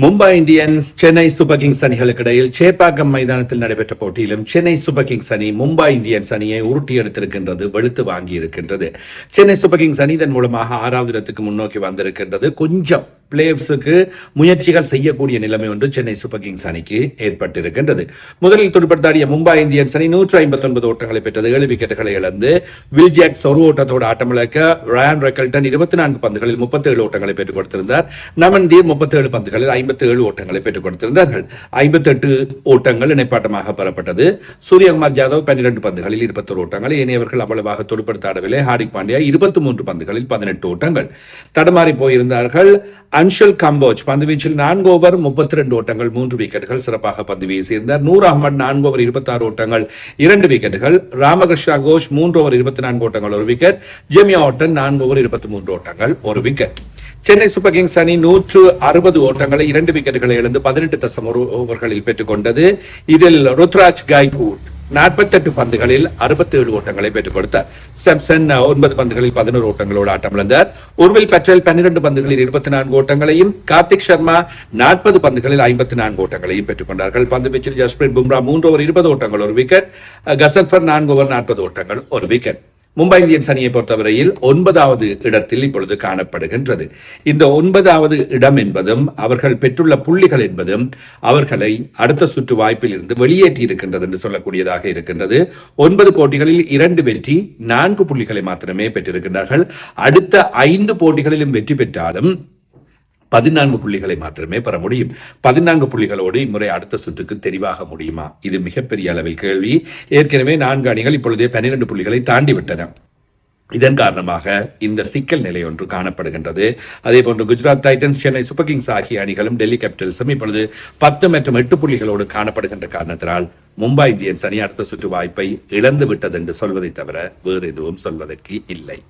Mumbai Indians Chennai super Kings அணிகளுக்கு இடையில் சேப்பாக்கம் மைதானத்தில் நடைபெற்ற போட்டியிலும் சென்னை சூப்பர் கிங்ஸ் அணி மும்பை இந்தியன்ஸ் அணியை உருட்டி எடுத்திருக்கின்றது, வெளுத்து வாங்கி இருக்கின்றது. சென்னை சூப்பர் கிங்ஸ் அணி இதன் மூலமாக 6வது இடத்துக்கு முன்னோக்கி வந்திருக்கின்றது. கொஞ்சம் பிளேஆஃப்ஸுக்கு முயற்சிகள் செய்யக்கூடிய நிலைமை ஒன்று சென்னை சூப்பர் கிங்ஸ் அணிக்கு ஏற்பட்டிருக்கின்றது. முதலில் துடுப்படுத்தாடிய மும்பை இந்தியன்ஸ் அணி 159 ஓட்டங்களை பெற்றது, 7 விக்கெட்டுகளை இழந்து. வில் ஜாக்ஸ் ஒரு ஓட்டத்தோடு ஆட்டமிழக்க ரயான் ரெக்கல்டன் 24 பந்துகளில் 37 ஓட்டங்களை பெற்றுக் கொடுத்திருந்தார். நமன்தீர் 37 பந்துகளில் 57 ஓட்டங்களை பெற்றுக் கொடுத்திருந்தார்கள். 58 ஓட்டங்கள் இணைப்பாட்டமாக பெறப்பட்டது. சூரியகுமார் யாதவ் 12 பந்துகளில் 21 ஓட்டங்கள். ஏனையவர்கள் அவ்வளவாக துடுப்படுத்தாடவில்லை. ஹார்திக் பாண்டியா 23 பந்துகளில் 18 ஓட்டங்கள். தடுமாறி போயிருந்தார்கள். அன்ஷல் கம்போஜ் பந்துவீச்சில் 4 ஓவர் 32 ஓட்டங்கள், 3 விக்கெட்டுகள், சிறப்பாக பந்து வீசியிருந்தார். நூர் அகமது 4 ஓவர் 26 ஓட்டங்கள், 2 விக்கெட்டுகள். ராமகிருஷ்ணா கோஷ் 3 ஓவர் 24 ஓட்டங்கள், 1 விக்கெட். ஜெமி ஆட்டன் 4 ஓவர் 23 ஓட்டங்கள், 1 விக்கெட். சென்னை சூப்பர் கிங்ஸ் அணி 160 ஓட்டங்களை 2 விக்கெட்டுகளை இழந்து 18 ஓவர்களில் பெற்றுக் கொண்டது. இதில் ருத்ராஜ் கைக்வுட் 48 பந்துகளில் 67 ஓட்டங்களை பெற்றுக் கொடுத்தார். சாம்சன் 9 பந்துகளில் 11 ஓட்டங்களோடு ஆட்டமிழந்தார். உர்வில் பட்டேல் 12 பந்துகளில் 24 ஓட்டங்களையும், கார்த்திக் சர்மா 40 பந்துகளில் 54 ஓட்டங்களையும் பெற்றுக் கொண்டார்கள். பந்து வீச்சில் ஜஸ்பிரீத் பும்ரா 3 ஓவர் 20 ஓட்டங்கள், 1 விக்கெட். கசல்ஃபர் 4 ஓவர் 40 ஓட்டங்கள், 1 விக்கெட். மும்பை இந்தியன்ஸ் அணியை பொறுத்தவரையில் 9வது இடத்தில் இப்பொழுது காணப்படுகின்றது. இந்த 9வது இடம் என்பதும் அவர்கள் பெற்றுள்ள புள்ளிகள் என்பதும் அவர்களை அடுத்த சுற்று வாய்ப்பில் இருந்து வெளியேற்றி இருக்கின்றது என்று சொல்லக்கூடியதாக இருக்கின்றது. 9 போட்டிகளில் 2 வெற்றி, 4 புள்ளிகளை மாத்திரமே பெற்றிருக்கின்றார்கள். அடுத்த 5 போட்டிகளிலும் வெற்றி பெற்றாலும் 14 புள்ளிகளை மாத்திரமே பெற முடியும். 14 புள்ளிகளோடு இம்முறை அடுத்த சுற்றுக்கு தெரிவாக முடியுமா? இது மிகப்பெரிய அளவில் கேள்வி. ஏற்கனவே 4 அணிகள் இப்பொழுதே 12 புள்ளிகளை தாண்டிவிட்டன. இதன் காரணமாக இந்த சிக்கல் நிலை ஒன்று காணப்படுகின்றது. அதே போன்று Gujarat Titans, Chennai super Kings ஆகிய அணிகளும் டெல்லி கேபிட்டல்ஸும் இப்பொழுது 10 மற்றும் 8 புள்ளிகளோடு காணப்படுகின்ற காரணத்தினால் மும்பை இந்தியன்ஸ் அணி அடுத்த சுற்று வாய்ப்பை இழந்து விட்டது என்று சொல்வதை தவிர வேறு எதுவும் சொல்வதற்கு இல்லை.